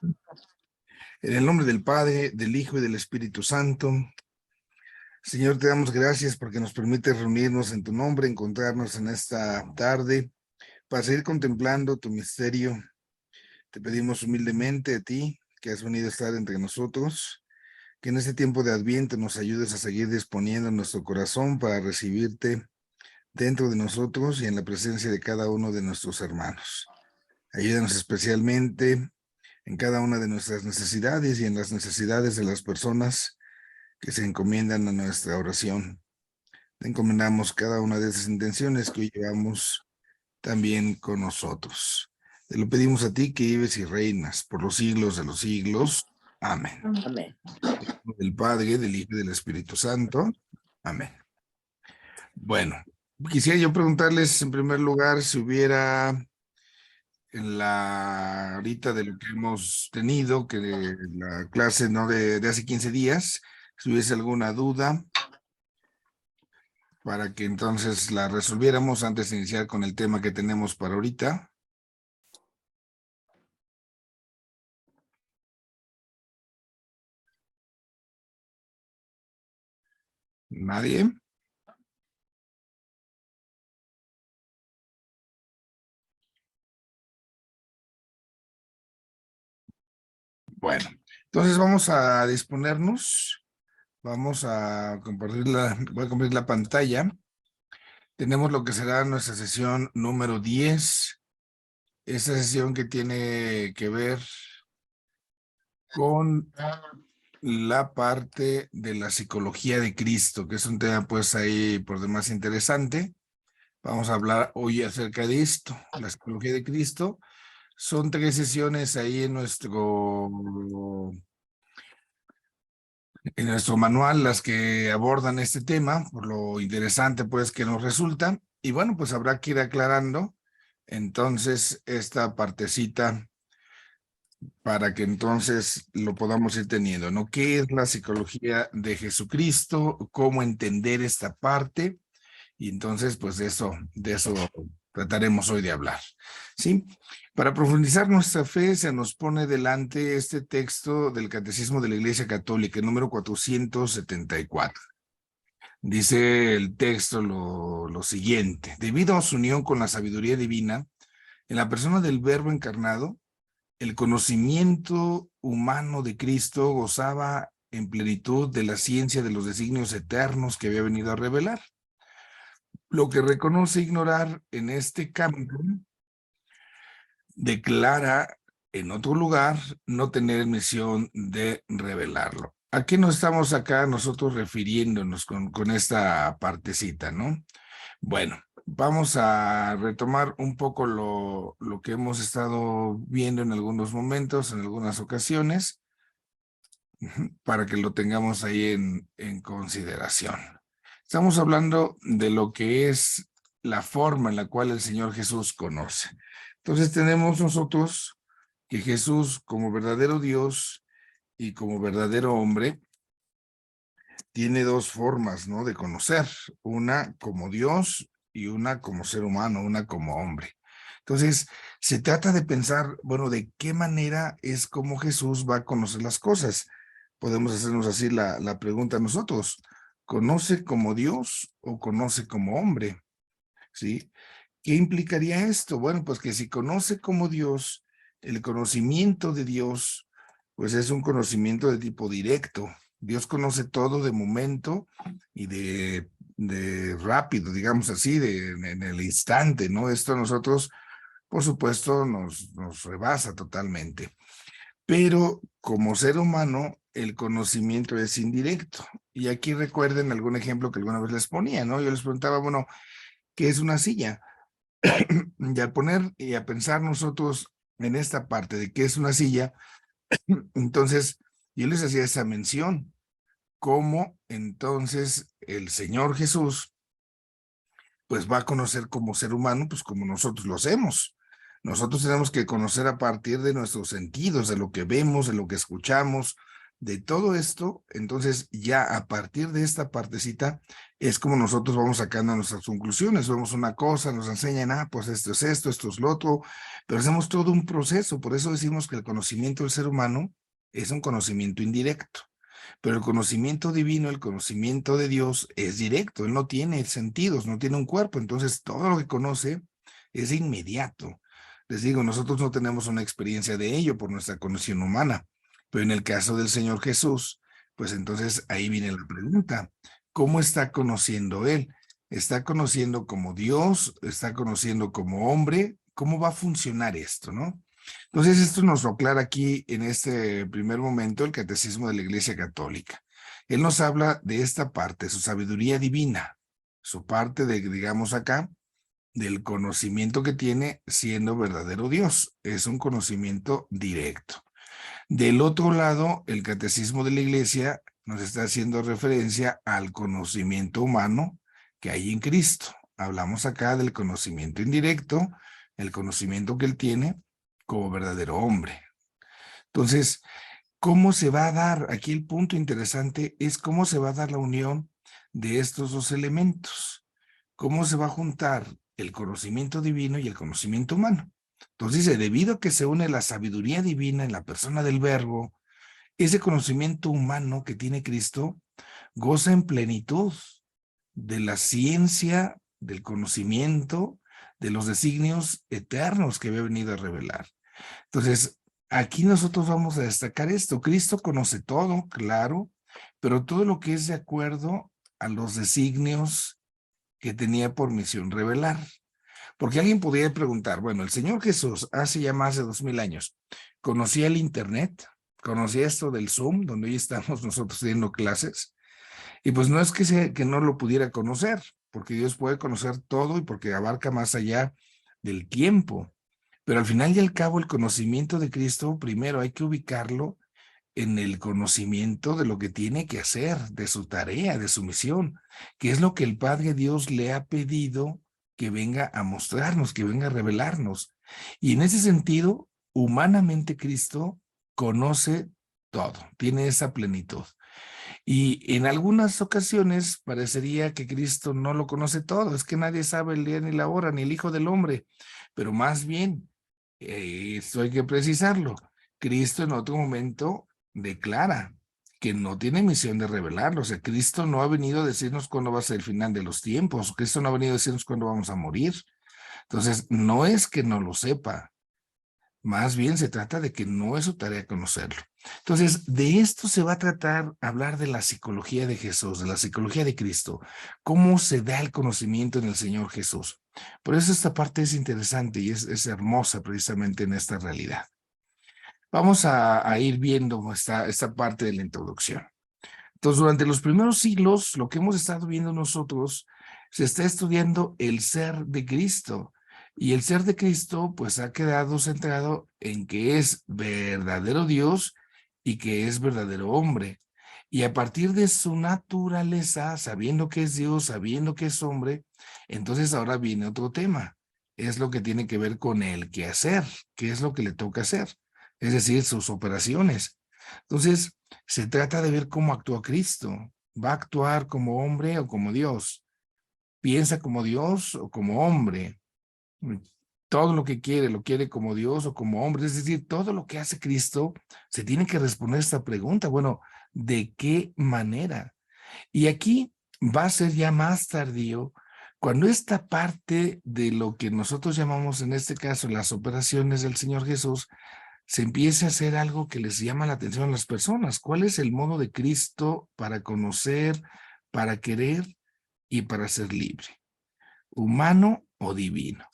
En el nombre del Padre, del Hijo y del Espíritu Santo. Señor, te damos gracias porque nos permite reunirnos en tu nombre, encontrarnos en esta tarde para seguir contemplando tu misterio. Te pedimos humildemente a ti, que has venido a estar entre nosotros, que en este tiempo de Adviento nos ayudes a seguir disponiendo nuestro corazón para recibirte dentro de nosotros y en la presencia de cada uno de nuestros hermanos. Ayúdanos especialmente en cada una de nuestras necesidades y en las necesidades de las personas que se encomiendan a nuestra oración. Te encomendamos cada una de esas intenciones que hoy llevamos también con nosotros. Te lo pedimos a ti que vives y reinas por los siglos de los siglos. Amén. Amén. Del Padre, del Hijo y del Espíritu Santo. Amén. Bueno, quisiera yo preguntarles en primer lugar si hubiera en la ahorita de lo que hemos tenido, que la clase no de hace 15 días, si hubiese alguna duda, para que entonces la resolviéramos antes de iniciar con el tema que tenemos para ahorita. ¿Nadie? Bueno, entonces vamos a disponernos. Vamos a voy a compartir la pantalla. Tenemos lo que será nuestra sesión número 10. Esta sesión que tiene que ver con la parte de la psicología de Cristo, que es un tema pues ahí por demás interesante. Vamos a hablar hoy acerca de esto, la psicología de Cristo. Son 3 sesiones ahí en nuestro manual las que abordan este tema, por lo interesante pues que nos resulta. Y bueno, pues habrá que ir aclarando entonces esta partecita para que entonces lo podamos ir teniendo, ¿no? ¿Qué es la psicología de Jesucristo? ¿Cómo entender esta parte? Y entonces, pues de eso trataremos hoy de hablar, ¿sí? Para profundizar nuestra fe, se nos pone delante este texto del Catecismo de la Iglesia Católica, el número 474. Dice el texto lo siguiente: debido a su unión con la sabiduría divina, en la persona del Verbo encarnado, el conocimiento humano de Cristo gozaba en plenitud de la ciencia de los designios eternos que había venido a revelar. Lo que reconoce ignorar en este campo, declara en otro lugar no tener misión de revelarlo. ¿A qué nos estamos acá nosotros refiriéndonos con esta partecita, no? Bueno, vamos a retomar un poco lo que hemos estado viendo en algunos momentos, en algunas ocasiones, para que lo tengamos ahí en consideración. Estamos hablando de lo que es la forma en la cual el Señor Jesús conoce. Entonces tenemos nosotros que Jesús, como verdadero Dios y como verdadero hombre, tiene 2 formas, ¿no?, de conocer. Una como Dios y una como ser humano, una como hombre. Entonces, se trata de pensar, bueno, ¿de qué manera es como Jesús va a conocer las cosas? Podemos hacernos así la pregunta nosotros: ¿conoce como Dios o conoce como hombre? ¿Sí? ¿Qué implicaría esto? Bueno, pues que si conoce como Dios, el conocimiento de Dios, pues es un conocimiento de tipo directo. Dios conoce todo de momento y de rápido, digamos así, en el instante, ¿no? Esto a nosotros, por supuesto, nos rebasa totalmente. Pero como ser humano, el conocimiento es indirecto. Y aquí recuerden algún ejemplo que alguna vez les ponía, ¿no? Yo les preguntaba, bueno, ¿qué es una silla? Y al poner y a pensar nosotros en esta parte de qué es una silla, entonces yo les hacía esa mención, cómo entonces el Señor Jesús pues va a conocer como ser humano, pues como nosotros lo hacemos. Nosotros tenemos que conocer a partir de nuestros sentidos, de lo que vemos, de lo que escuchamos, de todo esto. Entonces ya a partir de esta partecita Es como nosotros vamos sacando nuestras conclusiones, vemos una cosa, nos enseñan, pues esto es lo otro, pero hacemos todo un proceso. Por eso decimos que el conocimiento del ser humano es un conocimiento indirecto, pero el conocimiento divino, el conocimiento de Dios es directo. Él no tiene sentidos, no tiene un cuerpo, entonces todo lo que conoce es inmediato. Les digo, nosotros no tenemos una experiencia de ello por nuestra condición humana, pero en el caso del Señor Jesús, pues entonces ahí viene la pregunta. ¿Cómo está conociendo Él? ¿Está conociendo como Dios? ¿Está conociendo como hombre? ¿Cómo va a funcionar esto, no? Entonces, esto nos lo aclara aquí en este primer momento el Catecismo de la Iglesia Católica. Él nos habla de esta parte, su sabiduría divina, su parte de, digamos acá, del conocimiento que tiene siendo verdadero Dios. Es un conocimiento directo. Del otro lado, el Catecismo de la Iglesia nos está haciendo referencia al conocimiento humano que hay en Cristo. Hablamos acá del conocimiento indirecto, el conocimiento que él tiene como verdadero hombre. Entonces, ¿cómo se va a dar? Aquí el punto interesante es cómo se va a dar la unión de estos dos elementos. ¿Cómo se va a juntar el conocimiento divino y el conocimiento humano? Entonces dice, debido a que se une la sabiduría divina en la persona del Verbo, ese conocimiento humano que tiene Cristo goza en plenitud de la ciencia, del conocimiento, de los designios eternos que había venido a revelar. Entonces, aquí nosotros vamos a destacar esto. Cristo conoce todo, claro, pero todo lo que es de acuerdo a los designios que tenía por misión revelar. Porque alguien podría preguntar, bueno, el Señor Jesús hace ya más de 2000 años, ¿conocía el Internet? ¿Conocía esto del Zoom, donde hoy estamos nosotros teniendo clases? Y pues no es que no lo pudiera conocer, porque Dios puede conocer todo y porque abarca más allá del tiempo. Pero al final y al cabo, el conocimiento de Cristo, primero hay que ubicarlo en el conocimiento de lo que tiene que hacer, de su tarea, de su misión, que es lo que el Padre Dios le ha pedido que venga a mostrarnos, que venga a revelarnos. Y en ese sentido, humanamente Cristo conoce todo, tiene esa plenitud. Y en algunas ocasiones parecería que Cristo no lo conoce todo, es que nadie sabe el día ni la hora, ni el Hijo del Hombre, pero más bien, esto hay que precisarlo, Cristo en otro momento declara que no tiene misión de revelarlo, o sea, Cristo no ha venido a decirnos cuándo va a ser el final de los tiempos, Cristo no ha venido a decirnos cuándo vamos a morir, entonces no es que no lo sepa, más bien se trata de que no es su tarea conocerlo. Entonces, de esto se va a tratar, hablar de la psicología de Jesús, de la psicología de Cristo, cómo se da el conocimiento en el Señor Jesús. Por eso esta parte es interesante y es hermosa precisamente en esta realidad. Vamos a ir viendo esta parte de la introducción. Entonces, durante los primeros siglos, lo que hemos estado viendo nosotros, se está estudiando el ser de Cristo. Y el ser de Cristo, pues ha quedado centrado en que es verdadero Dios y que es verdadero hombre. Y a partir de su naturaleza, sabiendo que es Dios, sabiendo que es hombre, entonces ahora viene otro tema. Es lo que tiene que ver con el qué hacer, qué es lo que le toca hacer, es decir, sus operaciones. Entonces, se trata de ver cómo actúa Cristo. ¿Va a actuar como hombre o como Dios? ¿Piensa como Dios o como hombre? Todo lo que quiere, lo quiere como Dios o como hombre. Es decir, todo lo que hace Cristo, se tiene que responder esta pregunta. Bueno, ¿de qué manera? Y aquí va a ser ya más tardío, cuando esta parte de lo que nosotros llamamos en este caso las operaciones del Señor Jesús, se empiece a hacer algo que les llama la atención a las personas. ¿Cuál es el modo de Cristo para conocer, para querer y para ser libre? ¿Humano o divino?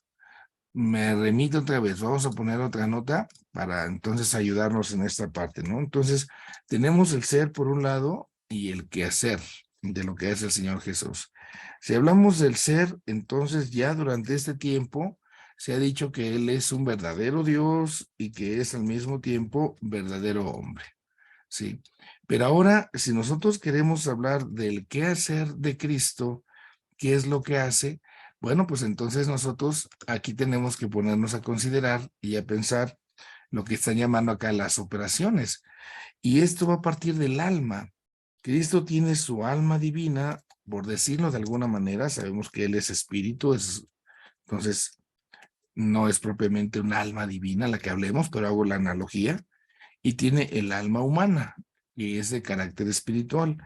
Me remito otra vez, vamos a poner otra nota para entonces ayudarnos en esta parte, ¿no? Entonces, tenemos el ser por un lado y el quehacer de lo que es el Señor Jesús. Si hablamos del ser, entonces ya durante este tiempo se ha dicho que Él es un verdadero Dios y que es al mismo tiempo verdadero hombre, ¿sí? Pero ahora, si nosotros queremos hablar del quehacer de Cristo, ¿qué es lo que hace? Bueno, pues entonces nosotros aquí tenemos que ponernos a considerar y a pensar lo que están llamando acá las operaciones. Y esto va a partir del alma. Cristo tiene su alma divina por decirlo de alguna manera, sabemos que Él es espíritu, entonces no es propiamente un alma divina la que hablemos, pero hago la analogía, y tiene el alma humana, que es de carácter espiritual.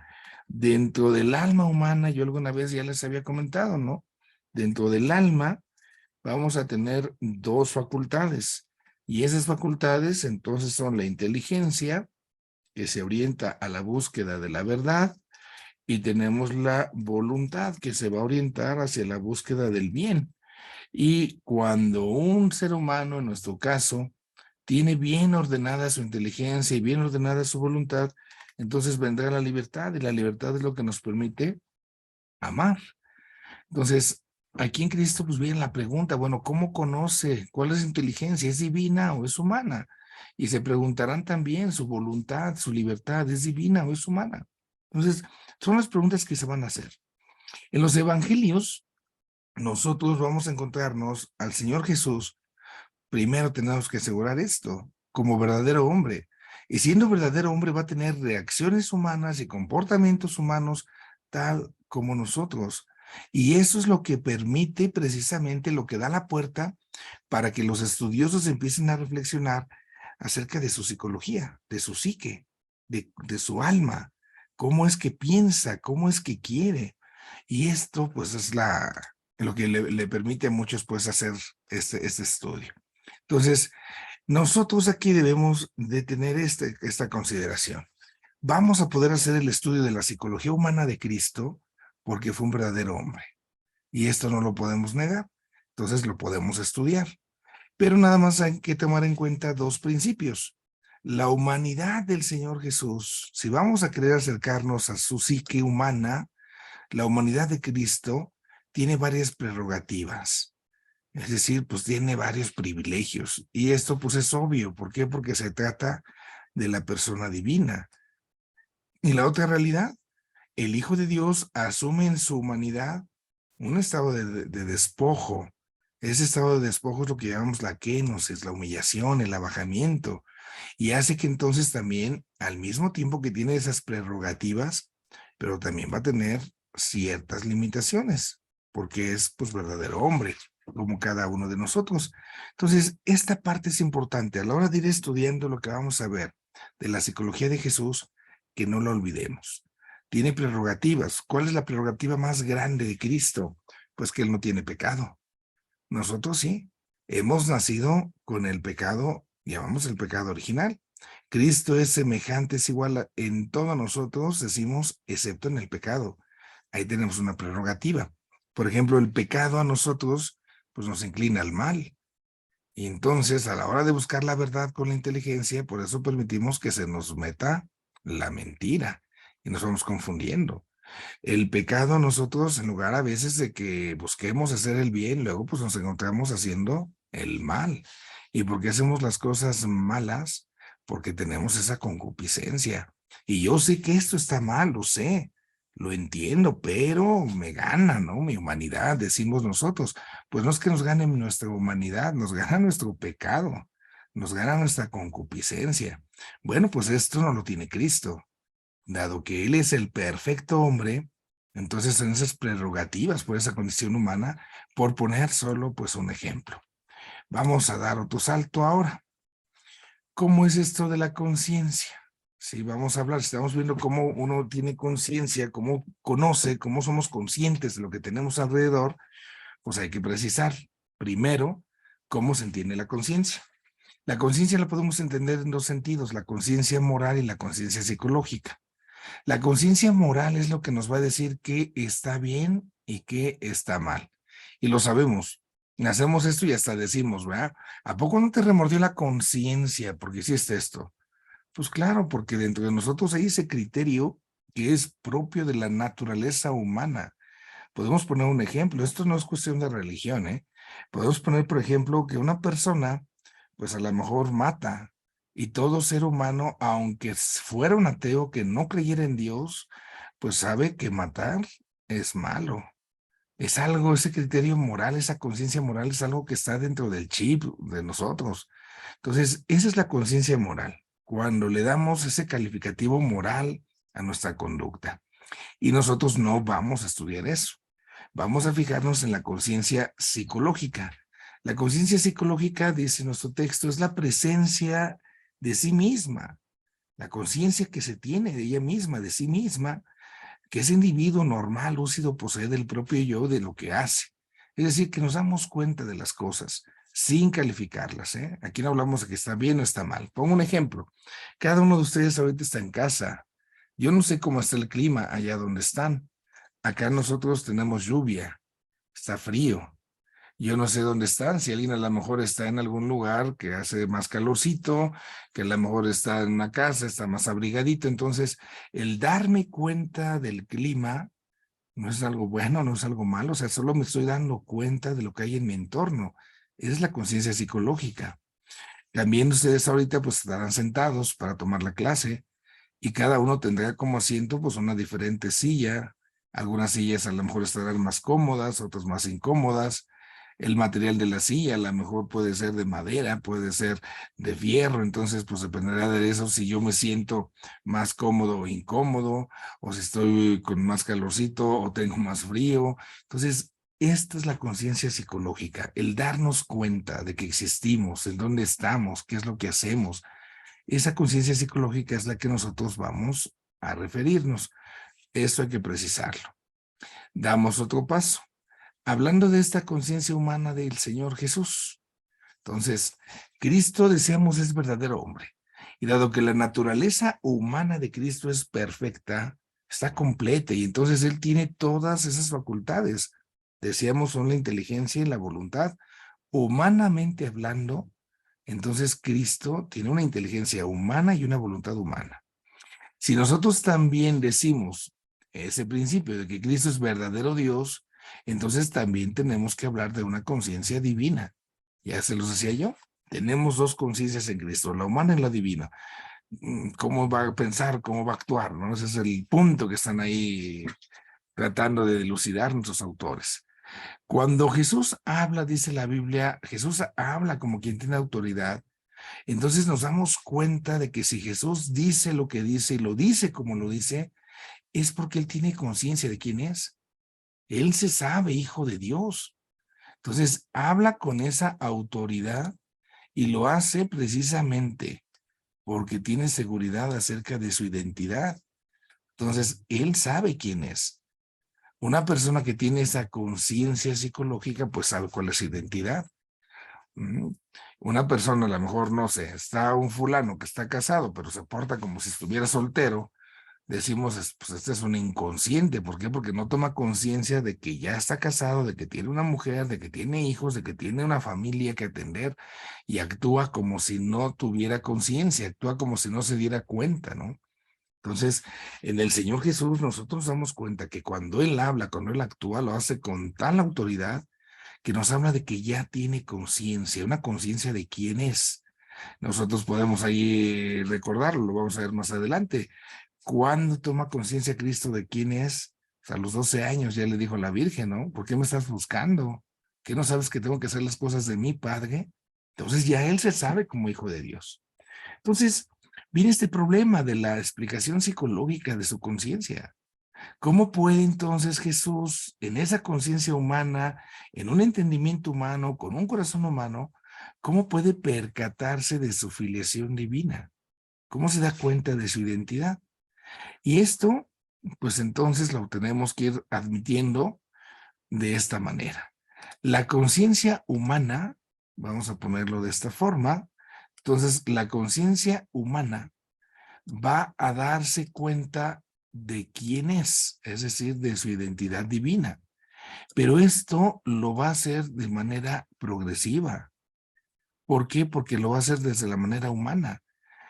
Dentro del alma humana, yo alguna vez ya les había comentado, ¿no? Dentro del alma vamos a tener dos facultades, y esas facultades entonces son la inteligencia, que se orienta a la búsqueda de la verdad, y tenemos la voluntad, que se va a orientar hacia la búsqueda del bien. Y cuando un ser humano, en nuestro caso, tiene bien ordenada su inteligencia y bien ordenada su voluntad, entonces vendrá la libertad, y la libertad es lo que nos permite amar. Entonces, aquí en Cristo pues viene la pregunta, bueno, ¿cómo conoce? ¿Cuál es su inteligencia? ¿Es divina o es humana? Y se preguntarán también su voluntad, su libertad, ¿es divina o es humana? Entonces, son las preguntas que se van a hacer. En los evangelios, nosotros vamos a encontrarnos al Señor Jesús. Primero tenemos que asegurar esto, como verdadero hombre. Y siendo verdadero hombre va a tener reacciones humanas y comportamientos humanos tal como nosotros. Y eso es lo que permite precisamente, lo que da la puerta para que los estudiosos empiecen a reflexionar acerca de su psicología, de su psique, de su alma, cómo es que piensa, cómo es que quiere. Y esto pues es lo que le permite a muchos pues hacer este estudio. Entonces, nosotros aquí debemos de tener esta consideración. Vamos a poder hacer el estudio de la psicología humana de Cristo porque fue un verdadero hombre. Y esto no lo podemos negar. Entonces lo podemos estudiar. Pero nada más hay que tomar en cuenta dos principios. La humanidad del Señor Jesús, si vamos a querer acercarnos a su psique humana, la humanidad de Cristo tiene varias prerrogativas. Es decir, pues tiene varios privilegios. Y esto pues es obvio. ¿Por qué? Porque se trata de la persona divina. Y la otra realidad, el Hijo de Dios asume en su humanidad un estado de despojo. Ese estado de despojo es lo que llamamos la kenosis, la humillación, el abajamiento. Y hace que entonces también, al mismo tiempo que tiene esas prerrogativas, pero también va a tener ciertas limitaciones, porque es pues verdadero hombre, como cada uno de nosotros. Entonces, esta parte es importante. A la hora de ir estudiando lo que vamos a ver de la psicología de Jesús, que no lo olvidemos. Tiene prerrogativas. ¿Cuál es la prerrogativa más grande de Cristo? Pues que Él no tiene pecado. Nosotros sí. Hemos nacido con el pecado, llamamos el pecado original. Cristo es semejante, es igual en todos nosotros, decimos, excepto en el pecado. Ahí tenemos una prerrogativa. Por ejemplo, el pecado a nosotros, pues nos inclina al mal. Y entonces, a la hora de buscar la verdad con la inteligencia, por eso permitimos que se nos meta la mentira y nos vamos confundiendo. El pecado nosotros, en lugar a veces de que busquemos hacer el bien, luego pues nos encontramos haciendo el mal. ¿Y por qué hacemos las cosas malas? Porque tenemos esa concupiscencia. Y yo sé que esto está mal, lo sé, lo entiendo, pero me gana, ¿no? Mi humanidad, decimos nosotros. Pues no es que nos gane nuestra humanidad, nos gana nuestro pecado, nos gana nuestra concupiscencia. Bueno, pues esto no lo tiene Cristo. Dado que Él es el perfecto hombre, entonces en esas prerrogativas por esa condición humana, por poner solo pues un ejemplo. Vamos a dar otro salto ahora. ¿Cómo es esto de la conciencia? Sí, vamos a hablar, estamos viendo cómo uno tiene conciencia, cómo conoce, cómo somos conscientes de lo que tenemos alrededor, pues hay que precisar primero cómo se entiende la conciencia. La conciencia la podemos entender en dos sentidos, la conciencia moral y la conciencia psicológica. La conciencia moral es lo que nos va a decir qué está bien y qué está mal. Y lo sabemos. Hacemos esto y hasta decimos, ¿verdad? ¿A poco no te remordió la conciencia porque hiciste esto? Pues claro, porque dentro de nosotros hay ese criterio que es propio de la naturaleza humana. Podemos poner un ejemplo. Esto no es cuestión de religión, ¿eh? Podemos poner, por ejemplo, que una persona, pues a lo mejor mata, y todo ser humano, aunque fuera un ateo que no creyera en Dios, pues sabe que matar es malo. Es algo, ese criterio moral, esa conciencia moral es algo que está dentro del chip de nosotros. Entonces, esa es la conciencia moral, cuando le damos ese calificativo moral a nuestra conducta. Y nosotros no vamos a estudiar eso. Vamos a fijarnos en la conciencia psicológica. La conciencia psicológica, dice nuestro texto, es la presencia de sí misma, la conciencia que se tiene de ella misma, de sí misma, que ese individuo normal, lúcido, posee del propio yo, de lo que hace. Es decir, que nos damos cuenta de las cosas sin calificarlas, ¿eh? Aquí no hablamos de que está bien o está mal. Pongo un ejemplo. Cada uno de ustedes ahorita está en casa. Yo no sé cómo está el clima allá donde están. Acá nosotros tenemos lluvia, está frío. Yo no sé dónde están, si alguien a lo mejor está en algún lugar que hace más calorcito, que a lo mejor está en una casa, está más abrigadito. Entonces, el darme cuenta del clima no es algo bueno, no es algo malo, o sea, solo me estoy dando cuenta de lo que hay en mi entorno. Es la conciencia psicológica. También ustedes ahorita pues estarán sentados para tomar la clase y cada uno tendrá como asiento pues una diferente silla. Algunas sillas a lo mejor estarán más cómodas, otras más incómodas. El material de la silla a lo mejor puede ser de madera, puede ser de fierro, entonces pues dependerá de eso si yo me siento más cómodo o incómodo, o si estoy con más calorcito o tengo más frío. Entonces, esta es la conciencia psicológica, el darnos cuenta de que existimos, en dónde estamos, qué es lo que hacemos. Esa conciencia psicológica es la que nosotros vamos a referirnos. Eso hay que precisarlo. Damos otro paso. Hablando de esta conciencia humana del Señor Jesús. Entonces, Cristo, decíamos, es verdadero hombre. Y dado que la naturaleza humana de Cristo es perfecta, está completa, y entonces Él tiene todas esas facultades. Decíamos, son la inteligencia y la voluntad. Humanamente hablando, entonces Cristo tiene una inteligencia humana y una voluntad humana. Si nosotros también decimos ese principio de que Cristo es verdadero Dios, entonces también tenemos que hablar de una conciencia divina. Ya se los decía yo, tenemos dos conciencias en Cristo, la humana y la divina. ¿Cómo va a pensar, cómo va a actuar? ¿No? Ese es el punto que están ahí tratando de dilucidar nuestros autores. Cuando Jesús habla, dice la Biblia, Jesús habla como quien tiene autoridad. Entonces nos damos cuenta de que si Jesús dice lo que dice y lo dice como lo dice, es porque Él tiene conciencia de quién es. Él se sabe hijo de Dios. Entonces habla con esa autoridad y lo hace precisamente porque tiene seguridad acerca de su identidad. Entonces Él sabe quién es. Una persona que tiene esa conciencia psicológica, pues sabe cuál es su identidad. Una persona, a lo mejor, no sé, está un fulano que está casado, pero se porta como si estuviera soltero, decimos, pues este es un inconsciente. ¿Por qué? Porque no toma conciencia de que ya está casado, de que tiene una mujer, de que tiene hijos, de que tiene una familia que atender, y actúa como si no tuviera conciencia, actúa como si no se diera cuenta, ¿no? Entonces, en el Señor Jesús nosotros damos cuenta que cuando Él habla, cuando Él actúa, lo hace con tal autoridad que nos habla de que ya tiene conciencia, una conciencia de quién es. Nosotros podemos ahí recordarlo, lo vamos a ver más adelante. ¿Cuándo toma conciencia Cristo de quién es? O sea, a los 12 años ya le dijo a la Virgen, ¿no? ¿Por qué me estás buscando? ¿Qué no sabes que tengo que hacer las cosas de mi Padre? Entonces ya Él se sabe como hijo de Dios. Entonces, viene este problema de la explicación psicológica de su conciencia. ¿Cómo puede entonces Jesús, en esa conciencia humana, en un entendimiento humano, con un corazón humano, cómo puede percatarse de su filiación divina? ¿Cómo se da cuenta de su identidad? Y esto, pues entonces lo tenemos que ir admitiendo de esta manera. La conciencia humana, vamos a ponerlo de esta forma, entonces la conciencia humana va a darse cuenta de quién es decir, de su identidad divina. Pero esto lo va a hacer de manera progresiva. ¿Por qué? Porque lo va a hacer desde la manera humana.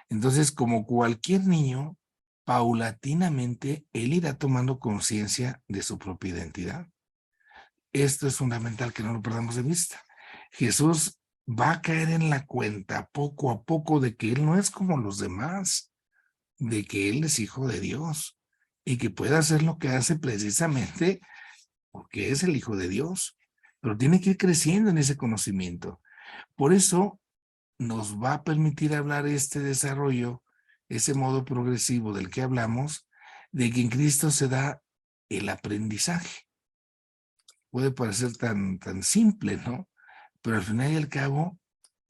Entonces, como cualquier niño, paulatinamente él irá tomando conciencia de su propia identidad. Esto es fundamental que no lo perdamos de vista. Jesús va a caer en la cuenta poco a poco de que él no es como los demás, de que él es hijo de Dios y que puede hacer lo que hace precisamente porque es el hijo de Dios, pero tiene que ir creciendo en ese conocimiento. Por eso nos va a permitir hablar este desarrollo, ese modo progresivo del que hablamos, de que en Cristo se da el aprendizaje. Puede parecer tan simple, ¿no? Pero al final y al cabo,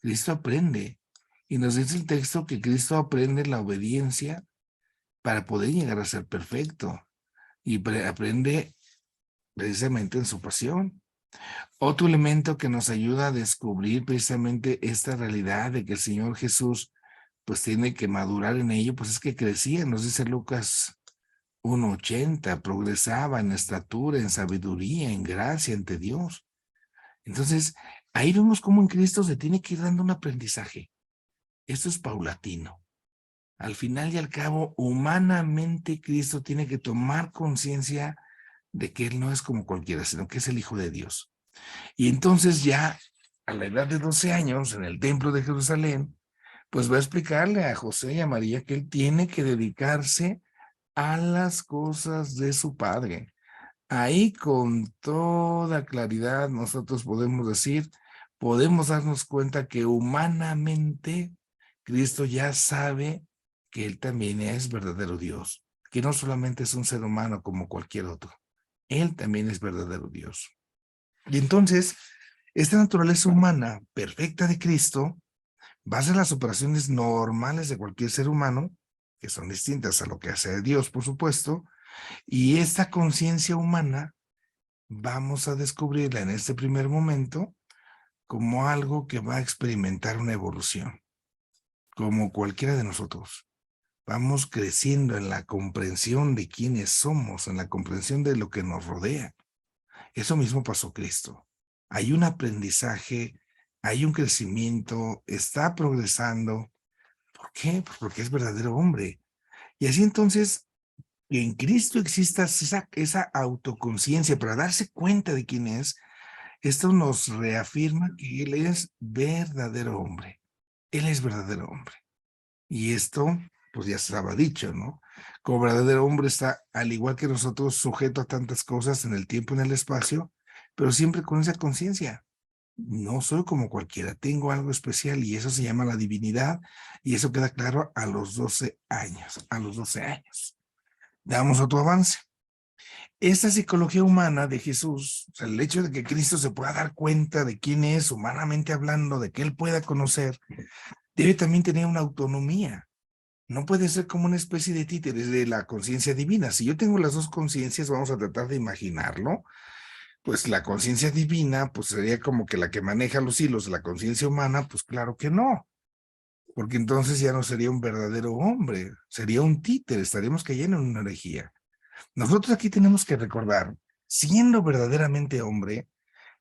Cristo aprende. Y nos dice el texto que Cristo aprende la obediencia para poder llegar a ser perfecto. Y aprende precisamente en su pasión. Otro elemento que nos ayuda a descubrir precisamente esta realidad de que el Señor Jesús pues tiene que madurar en ello, pues es que crecía, nos dice Lucas 1:80, progresaba en estatura, en sabiduría, en gracia ante Dios. Entonces, ahí vemos cómo en Cristo se tiene que ir dando un aprendizaje. Esto es paulatino. Al final y al cabo, humanamente Cristo tiene que tomar conciencia de que Él no es como cualquiera, sino que es el Hijo de Dios. Y entonces ya a la edad de 12 años, en el templo de Jerusalén, pues va a explicarle a José y a María que Él tiene que dedicarse a las cosas de su Padre. Ahí con toda claridad nosotros podemos decir, podemos darnos cuenta que humanamente Cristo ya sabe que Él también es verdadero Dios, que no solamente es un ser humano como cualquier otro, Él también es verdadero Dios. Y entonces, esta naturaleza humana perfecta de Cristo va a ser las operaciones normales de cualquier ser humano, que son distintas a lo que hace Dios, por supuesto, y esta conciencia humana vamos a descubrirla en este primer momento como algo que va a experimentar una evolución, como cualquiera de nosotros. Vamos creciendo en la comprensión de quiénes somos, en la comprensión de lo que nos rodea. Eso mismo pasó Cristo. Hay un aprendizaje, hay un crecimiento, está progresando. ¿Por qué? Pues porque es verdadero hombre. Y así entonces, que en Cristo exista esa autoconciencia para darse cuenta de quién es, esto nos reafirma que Él es verdadero hombre. Él es verdadero hombre. Y esto, pues ya estaba dicho, ¿no? Como verdadero hombre está, al igual que nosotros, sujeto a tantas cosas en el tiempo y en el espacio, pero siempre con esa conciencia. No soy como cualquiera, tengo algo especial y eso se llama la divinidad y eso queda claro a los 12 años, a los 12 años. Damos otro avance. Esta psicología humana de Jesús, o sea, el hecho de que Cristo se pueda dar cuenta de quién es humanamente hablando, de que Él pueda conocer, debe también tener una autonomía. No puede ser como una especie de títere de la conciencia divina. Si yo tengo las dos conciencias, vamos a tratar de imaginarlo, pues la conciencia divina, pues sería como que la que maneja los hilos de la conciencia humana, pues claro que no, porque entonces ya no sería un verdadero hombre, sería un títere, estaríamos cayendo en una herejía. Nosotros aquí tenemos que recordar, siendo verdaderamente hombre,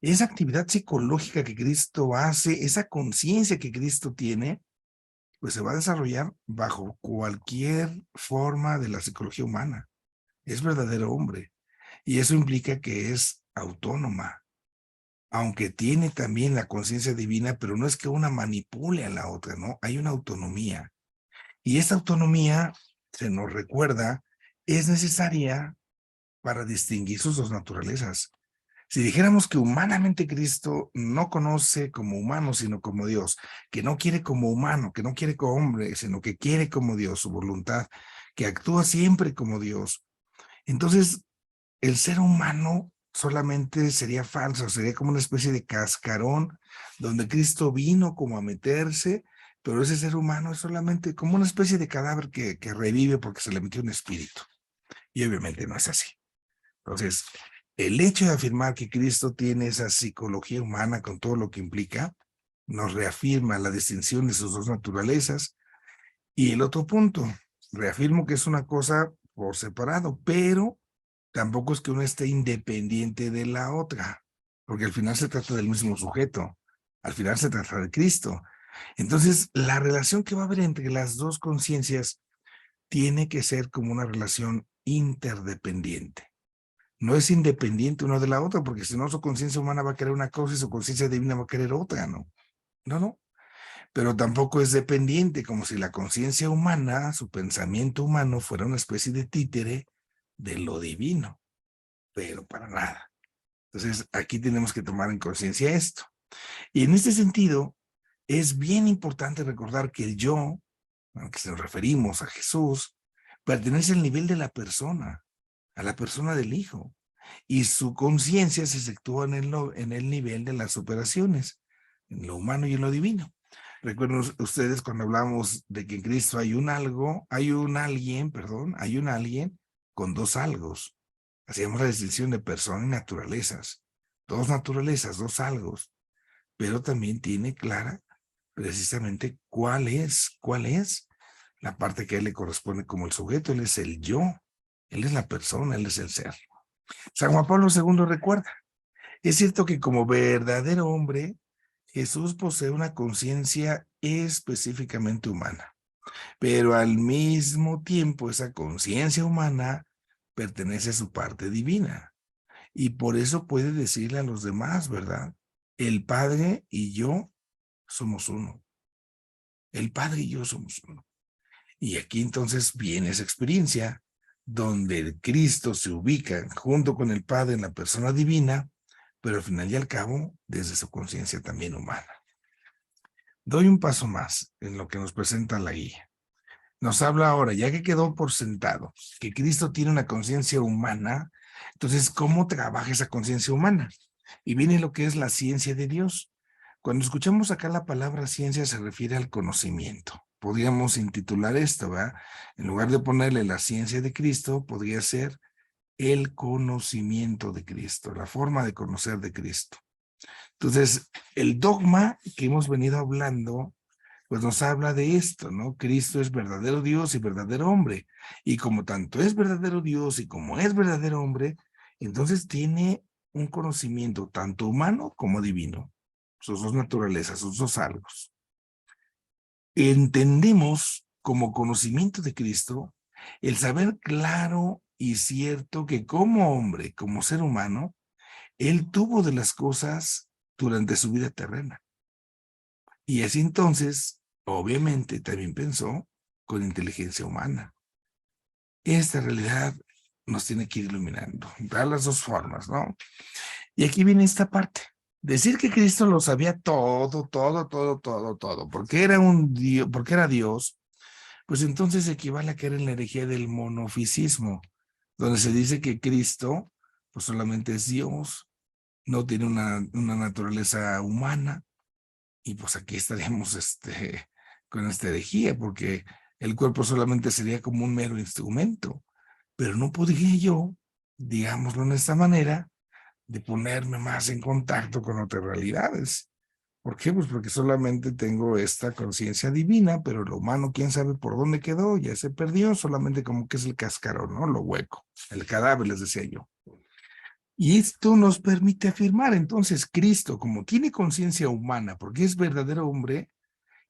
esa actividad psicológica que Cristo hace, esa conciencia que Cristo tiene, pues se va a desarrollar bajo cualquier forma de la psicología humana. Es verdadero hombre. Y eso implica que es autónoma, aunque tiene también la conciencia divina, pero no es que una manipule a la otra, ¿no? Hay una autonomía. Y esa autonomía, se nos recuerda, es necesaria para distinguir sus dos naturalezas. Si dijéramos que humanamente Cristo no conoce como humano, sino como Dios, que no quiere como humano, que no quiere como hombre, sino que quiere como Dios, su voluntad, que actúa siempre como Dios, entonces el ser humano solamente sería falso, sería como una especie de cascarón donde Cristo vino como a meterse, pero ese ser humano es solamente como una especie de cadáver que revive porque se le metió un espíritu. Y obviamente no es así. Entonces, el hecho de afirmar que Cristo tiene esa psicología humana con todo lo que implica, nos reafirma la distinción de sus dos naturalezas. Y el otro punto, reafirmo que es una cosa por separado, pero tampoco es que uno esté independiente de la otra, porque al final se trata del mismo sujeto, al final se trata de Cristo. Entonces, la relación que va a haber entre las dos conciencias tiene que ser como una relación interdependiente. No es independiente una de la otra, porque si no, su conciencia humana va a querer una cosa y su conciencia divina va a querer otra, ¿no? No. Pero tampoco es dependiente, como si la conciencia humana, su pensamiento humano, fuera una especie de títere de lo divino, pero para nada. Entonces, aquí tenemos que tomar en conciencia esto. Y en este sentido, es bien importante recordar que el yo, al que nos referimos a Jesús, pertenece al nivel de la persona, a la persona del Hijo. Y su conciencia se sitúa en el nivel de las operaciones, en lo humano y en lo divino. Recuerden ustedes cuando hablamos de que en Cristo hay un alguien con dos algos. Hacíamos la distinción de persona y naturalezas. Dos naturalezas, dos algos. Pero también tiene clara precisamente cuál es la parte que a él le corresponde como el sujeto. Él es el yo, él es la persona, él es el ser. San Juan Pablo II recuerda, es cierto que como verdadero hombre, Jesús posee una conciencia específicamente humana, pero al mismo tiempo esa conciencia humana pertenece a su parte divina y por eso puede decirle a los demás, ¿verdad? El Padre y yo somos uno. El Padre y yo somos uno. Y aquí entonces viene esa experiencia donde el Cristo se ubica junto con el Padre en la persona divina, pero al final y al cabo desde su conciencia también humana. Doy un paso más en lo que nos presenta la guía. Nos habla ahora, ya que quedó por sentado, que Cristo tiene una conciencia humana, entonces, ¿cómo trabaja esa conciencia humana? Y viene lo que es la ciencia de Dios. Cuando escuchamos acá la palabra ciencia se refiere al conocimiento. Podríamos intitular esto, ¿verdad? En lugar de ponerle la ciencia de Cristo, podría ser el conocimiento de Cristo, la forma de conocer de Cristo. Entonces, el dogma que hemos venido hablando, pues nos habla de esto, ¿no? Cristo es verdadero Dios y verdadero hombre. Y como tanto es verdadero Dios y como es verdadero hombre, entonces tiene un conocimiento tanto humano como divino. Sus dos naturalezas, sus dos algos. Entendemos como conocimiento de Cristo el saber claro y cierto que como hombre, como ser humano, él tuvo de las cosas durante su vida terrena. Y así entonces, obviamente, también pensó con inteligencia humana. Esta realidad nos tiene que ir iluminando, da las dos formas, ¿no? Y aquí viene esta parte. Decir que Cristo lo sabía todo, porque era un Dios, porque era Dios, pues entonces equivale a caer en la herejía del monofisismo, donde se dice que Cristo, pues solamente es Dios, no tiene una naturaleza humana, y pues aquí estaríamos con esta herejía, porque el cuerpo solamente sería como un mero instrumento, pero no podría yo, digámoslo de esta manera, de ponerme más en contacto con otras realidades. ¿Por qué? Pues porque solamente tengo esta conciencia divina, pero lo humano, quién sabe por dónde quedó, ya se perdió, solamente como que es el cascarón, ¿no? Lo hueco, el cadáver, les decía yo. Y esto nos permite afirmar, entonces, Cristo, como tiene conciencia humana, porque es verdadero hombre,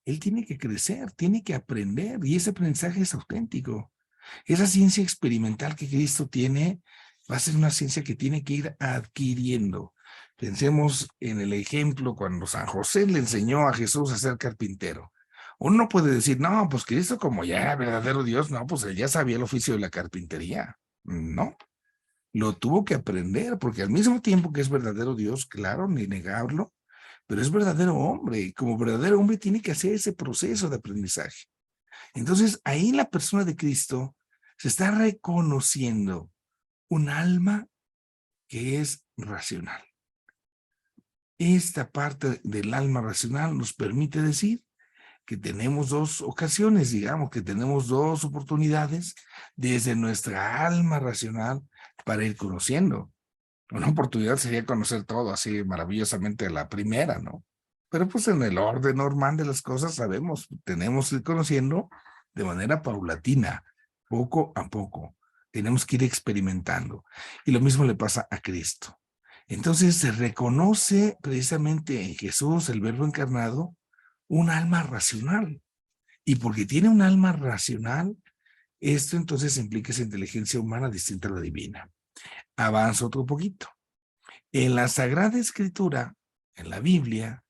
él tiene que crecer, tiene que aprender, y ese aprendizaje es auténtico. Esa ciencia experimental que Cristo tiene va a ser una ciencia que tiene que ir adquiriendo. Pensemos en el ejemplo cuando San José le enseñó a Jesús a ser carpintero. Uno puede decir, no, pues Cristo como ya era verdadero Dios, no, pues él ya sabía el oficio de la carpintería. No, lo tuvo que aprender, porque al mismo tiempo que es verdadero Dios, claro, ni negarlo, pero es verdadero hombre, y como verdadero hombre tiene que hacer ese proceso de aprendizaje. Entonces, ahí en la persona de Cristo se está reconociendo un alma que es racional. Esta parte del alma racional nos permite decir que tenemos dos ocasiones, digamos, que tenemos dos oportunidades desde nuestra alma racional para ir conociendo. Una oportunidad sería conocer todo así maravillosamente a la primera, ¿no? Pero pues en el orden normal de las cosas sabemos, tenemos que ir conociendo de manera paulatina, poco a poco. Tenemos que ir experimentando. Y lo mismo le pasa a Cristo. Entonces se reconoce precisamente en Jesús, el Verbo encarnado, un alma racional. Y porque tiene un alma racional, esto entonces implica esa inteligencia humana distinta a la divina. Avanza otro poquito. En la Sagrada Escritura, en la Biblia,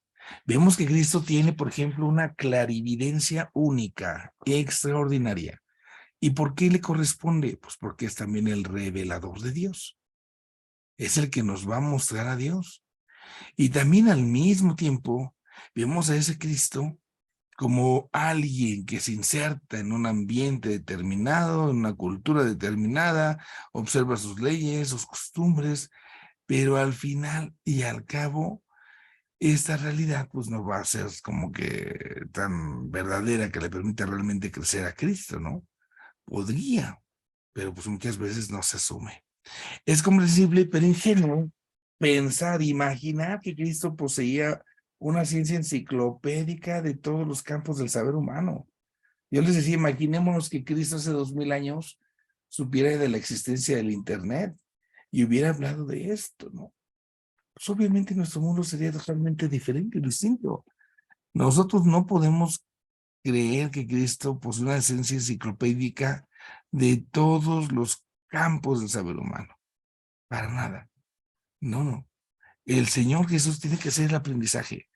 vemos que Cristo tiene, por ejemplo, una clarividencia única, extraordinaria. ¿Y por qué le corresponde? Pues porque es también el revelador de Dios. Es el que nos va a mostrar a Dios. Y también al mismo tiempo vemos a ese Cristo como alguien que se inserta en un ambiente determinado, en una cultura determinada, observa sus leyes, sus costumbres, pero al final y al cabo, esta realidad pues no va a ser como que tan verdadera que le permita realmente crecer a Cristo, ¿no? Podría, pero pues muchas veces no se asume. Es comprensible, pero ingenuo pensar, imaginar que Cristo poseía una ciencia enciclopédica de todos los campos del saber humano. Yo les decía, imaginémonos que Cristo hace 2000 años supiera de la existencia del Internet y hubiera hablado de esto, ¿no? Pues obviamente nuestro mundo sería totalmente diferente y distinto. Nosotros no podemos creer que Cristo posee una esencia enciclopédica de todos los campos del saber humano. Para nada. No, no. El Señor Jesús tiene que hacer el aprendizaje.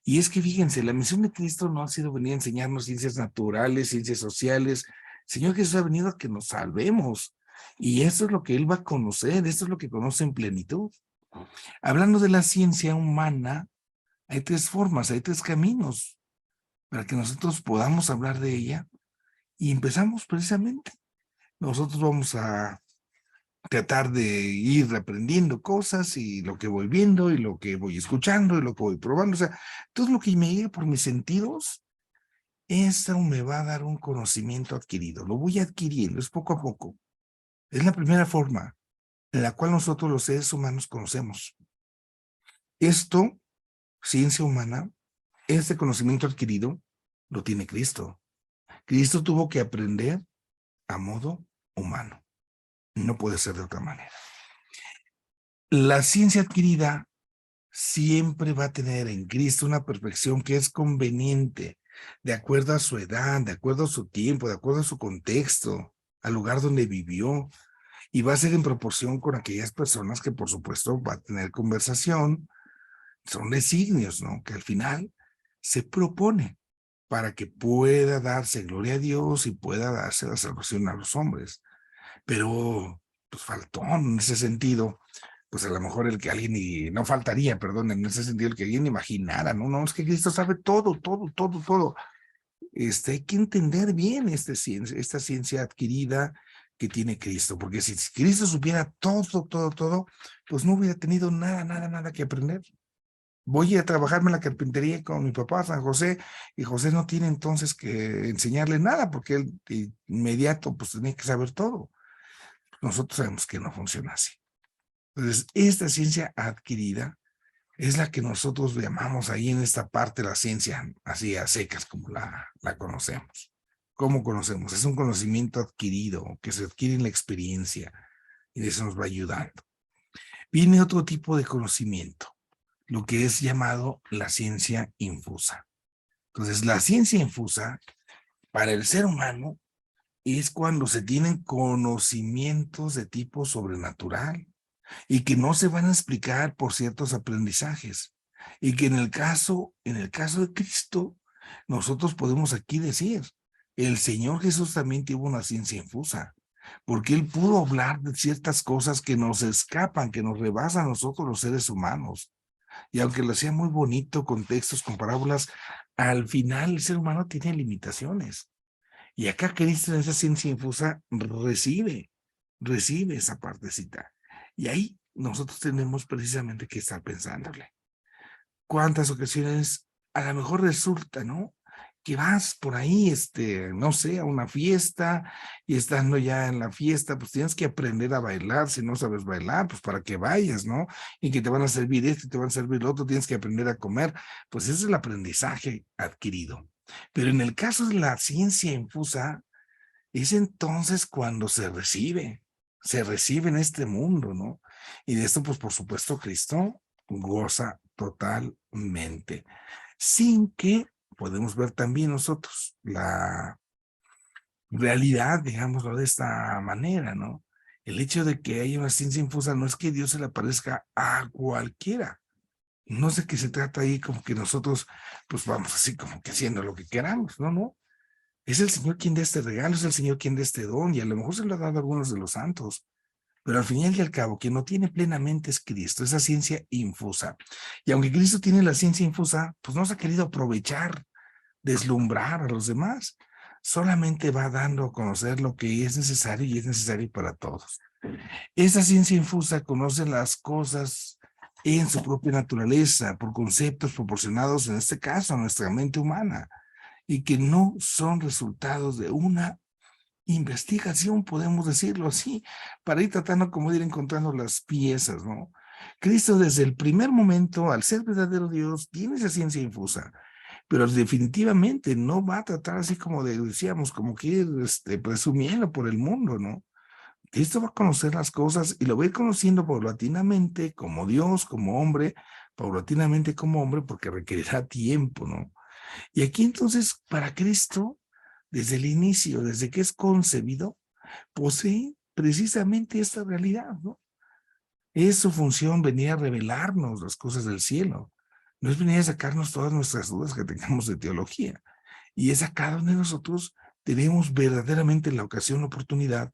Y es que fíjense, la misión de Cristo no ha sido venir a enseñarnos ciencias naturales, ciencias sociales. El Señor Jesús ha venido a que nos salvemos. Y eso es lo que Él va a conocer, esto es lo que conoce en plenitud. Hablando de la ciencia humana, hay tres formas, hay tres caminos para que nosotros podamos hablar de ella. Y empezamos precisamente. Nosotros vamos a tratar de ir aprendiendo cosas y lo que voy viendo y lo que voy escuchando y lo que voy probando. O sea, todo lo que me llegue por mis sentidos, eso me va a dar un conocimiento adquirido. Lo voy adquiriendo, es poco a poco. Es la primera forma en la cual nosotros los seres humanos conocemos. Esto, ciencia humana, este conocimiento adquirido, lo tiene Cristo. Cristo tuvo que aprender a modo humano. No puede ser de otra manera. La ciencia adquirida siempre va a tener en Cristo una perfección que es conveniente, de acuerdo a su edad, de acuerdo a su tiempo, de acuerdo a su contexto, al lugar donde vivió, y va a ser en proporción con aquellas personas que, por supuesto, va a tener conversación, son designios, ¿no? Que al final se propone para que pueda darse gloria a Dios y pueda darse la salvación a los hombres. Pero, pues faltó en ese sentido, pues a lo mejor el que alguien, y no faltaría, perdón, en ese sentido, el que alguien imaginara, no, no, es que Cristo sabe todo, todo, todo, todo. Hay que entender bien esta ciencia adquirida que tiene Cristo, porque si Cristo supiera todo, todo, todo, pues no hubiera tenido nada, nada, nada que aprender. Voy a trabajarme en la carpintería con mi papá, San José, y José no tiene entonces que enseñarle nada, porque él de inmediato pues tenía que saber todo. Nosotros sabemos que no funciona así. Entonces, esta ciencia adquirida es la que nosotros llamamos ahí en esta parte la ciencia, así a secas como la conocemos. ¿Cómo conocemos? Es un conocimiento adquirido, que se adquiere en la experiencia, y eso nos va ayudando. Viene otro tipo de conocimiento, lo que es llamado la ciencia infusa. Entonces, la ciencia infusa para el ser humano es cuando se tienen conocimientos de tipo sobrenatural y que no se van a explicar por ciertos aprendizajes. Y que en el caso de Cristo, nosotros podemos aquí decir, el Señor Jesús también tuvo una ciencia infusa, porque Él pudo hablar de ciertas cosas que nos escapan, que nos rebasan a nosotros los seres humanos. Y aunque lo hacía muy bonito con textos, con parábolas, al final el ser humano tiene limitaciones. Y acá Cristo en esa ciencia infusa recibe esa partecita. Y ahí nosotros tenemos precisamente que estar pensándole. ¿Cuántas ocasiones a lo mejor resulta, ¿no? Que vas por ahí, no sé, a una fiesta y estando ya en la fiesta, pues tienes que aprender a bailar. Si no sabes bailar, pues para que vayas, ¿no? Y que te van a servir esto y te van a servir lo otro, tienes que aprender a comer. Pues ese es el aprendizaje adquirido. Pero en el caso de la ciencia infusa, es entonces cuando se recibe en este mundo, ¿no? Y de esto, pues por supuesto, Cristo goza totalmente, sin que podemos ver también nosotros la realidad, digámoslo de esta manera, ¿no? El hecho de que haya una ciencia infusa no es que Dios se le aparezca a cualquiera. No sé qué se trata ahí como que nosotros, pues vamos así como que haciendo lo que queramos, no, no. Es el Señor quien da este regalo, es el Señor quien da este don, y a lo mejor se lo ha dado a algunos de los santos, pero al final y al cabo, quien no tiene plenamente es Cristo, esa ciencia infusa. Y aunque Cristo tiene la ciencia infusa, pues no se ha querido aprovechar deslumbrar a los demás. Solamente va dando a conocer lo que es necesario y es necesario para todos. Esta ciencia infusa conoce las cosas en su propia naturaleza, por conceptos proporcionados, en este caso, a nuestra mente humana, y que no son resultados de una investigación, podemos decirlo así, para ir tratando como de ir encontrando las piezas, ¿no? Cristo desde el primer momento, al ser verdadero Dios, tiene esa ciencia infusa, pero definitivamente no va a tratar así como decíamos, como que ir presumiendo por el mundo, ¿no? Cristo va a conocer las cosas y lo va a ir conociendo paulatinamente como Dios, como hombre, paulatinamente como hombre, porque requerirá tiempo, ¿no? Y aquí entonces, para Cristo, desde el inicio, desde que es concebido, posee precisamente esta realidad, ¿no? Es su función venir a revelarnos las cosas del cielo. No es venir a sacarnos todas nuestras dudas que tengamos de teología. Y es a cada uno de nosotros tenemos verdaderamente la ocasión, la oportunidad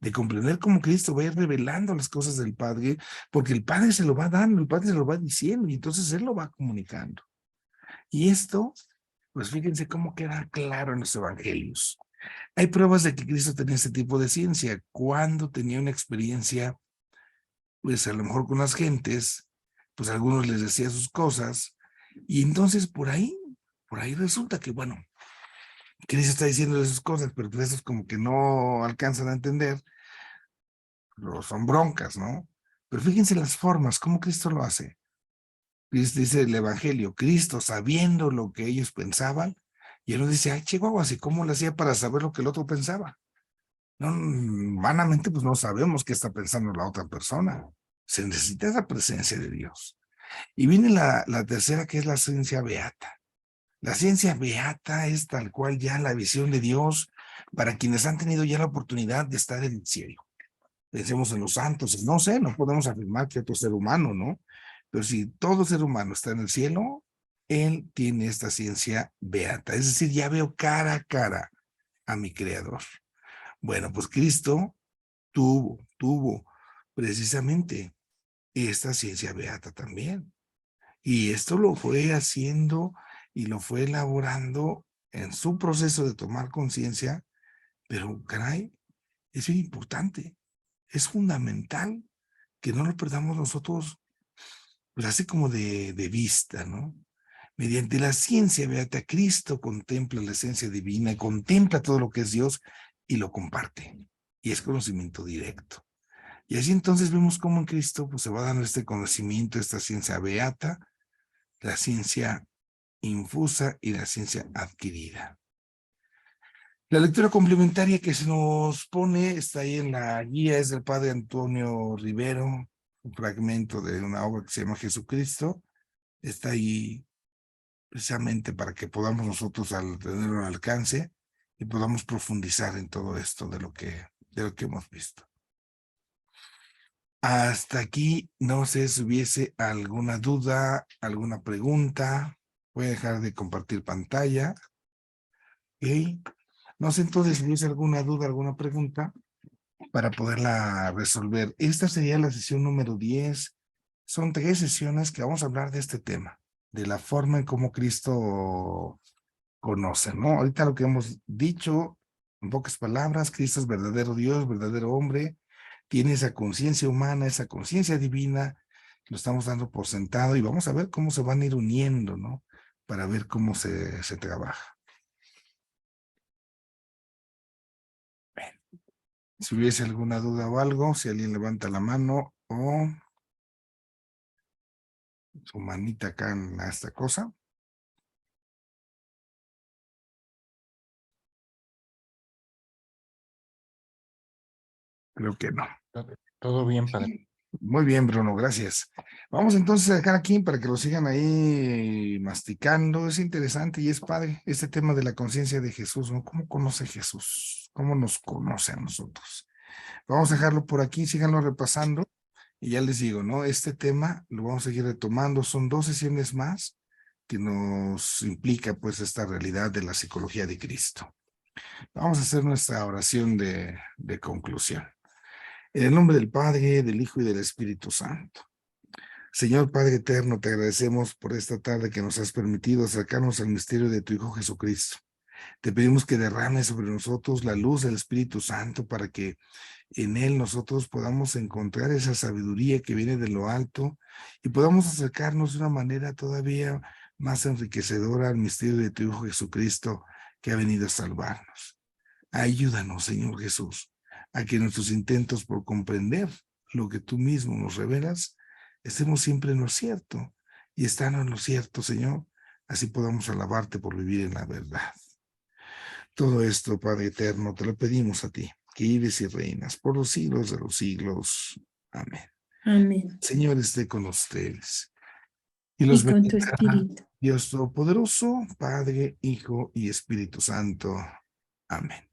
de comprender cómo Cristo va a ir revelando las cosas del Padre, porque el Padre se lo va dando, el Padre se lo va diciendo, y entonces Él lo va comunicando. Y esto, pues fíjense cómo queda claro en los evangelios. Hay pruebas de que Cristo tenía este tipo de ciencia. Cuando tenía una experiencia, pues a lo mejor con las gentes, pues a algunos les decía sus cosas, y entonces por ahí resulta que, bueno, Cristo está diciendo sus cosas, pero pues estos como que no alcanzan a entender, pero son broncas, ¿no? Pero fíjense las formas, cómo Cristo lo hace. Cristo dice el Evangelio, Cristo sabiendo lo que ellos pensaban, y él nos dice, ay, chihuahuas, ¿y cómo lo hacía para saber lo que el otro pensaba? No, humanamente pues no sabemos qué está pensando la otra persona. Se necesita esa presencia de Dios. Y viene la tercera, que es la ciencia beata. La ciencia beata es tal cual ya la visión de Dios para quienes han tenido ya la oportunidad de estar en el cielo. Pensemos en los santos, no sé, no podemos afirmar que otro ser humano, ¿no? Pero si todo ser humano está en el cielo, él tiene esta ciencia beata. Es decir, ya veo cara a cara a mi Creador. Bueno, pues Cristo tuvo precisamente esta ciencia beata también. Y esto lo fue haciendo y lo fue elaborando en su proceso de tomar conciencia, pero caray, es bien importante, es fundamental que no lo perdamos nosotros, pues así como de vista, ¿no? Mediante la ciencia beata, Cristo contempla la esencia divina, contempla todo lo que es Dios y lo comparte. Y es conocimiento directo. Y así entonces vemos cómo en Cristo pues, se va dando este conocimiento, esta ciencia beata, la ciencia infusa y la ciencia adquirida. La lectura complementaria que se nos pone está ahí en la guía, es del padre Antonio Rivero, un fragmento de una obra que se llama Jesucristo. Está ahí precisamente para que podamos nosotros al tenerlo al alcance y podamos profundizar en todo esto de lo que hemos visto. Hasta aquí, no sé si hubiese alguna duda, alguna pregunta. Voy a dejar de compartir pantalla. ¿Okay? No sé entonces si hubiese alguna duda, alguna pregunta para poderla resolver. Esta sería la sesión número 10. Son 3 sesiones que vamos a hablar de este tema, de la forma en cómo Cristo conoce, ¿no? Ahorita lo que hemos dicho, en pocas palabras, Cristo es verdadero Dios, verdadero hombre, tiene esa conciencia humana, esa conciencia divina, lo estamos dando por sentado y vamos a ver cómo se van a ir uniendo, ¿no? Para ver cómo se trabaja. Bueno, si hubiese alguna duda o algo, si alguien levanta la mano o su manita acá en esta cosa. Creo que no. Todo bien, padre. Muy bien, Bruno, gracias. Vamos entonces a dejar aquí para que lo sigan ahí masticando. Es interesante y es padre este tema de la conciencia de Jesús, ¿no? ¿Cómo conoce Jesús? ¿Cómo nos conoce a nosotros? Vamos a dejarlo por aquí, síganlo repasando y ya les digo, ¿no? Este tema lo vamos a seguir retomando. Son 2 sesiones más que nos implica pues esta realidad de la psicología de Cristo. Vamos a hacer nuestra oración de conclusión. En el nombre del Padre, del Hijo y del Espíritu Santo. Señor Padre eterno, te agradecemos por esta tarde que nos has permitido acercarnos al misterio de tu Hijo Jesucristo. Te pedimos que derrames sobre nosotros la luz del Espíritu Santo para que en él nosotros podamos encontrar esa sabiduría que viene de lo alto y podamos acercarnos de una manera todavía más enriquecedora al misterio de tu Hijo Jesucristo que ha venido a salvarnos. Ayúdanos, Señor Jesús, a que nuestros intentos por comprender lo que tú mismo nos revelas estemos siempre en lo cierto y estando en lo cierto, Señor, así podamos alabarte por vivir en la verdad. Todo esto, Padre eterno, te lo pedimos a ti, que vives y reinas por los siglos de los siglos. Amén. Amén. Señor esté con ustedes. Y Y los con tu bendiga espíritu. Dios Todopoderoso, Padre, Hijo y Espíritu Santo. Amén.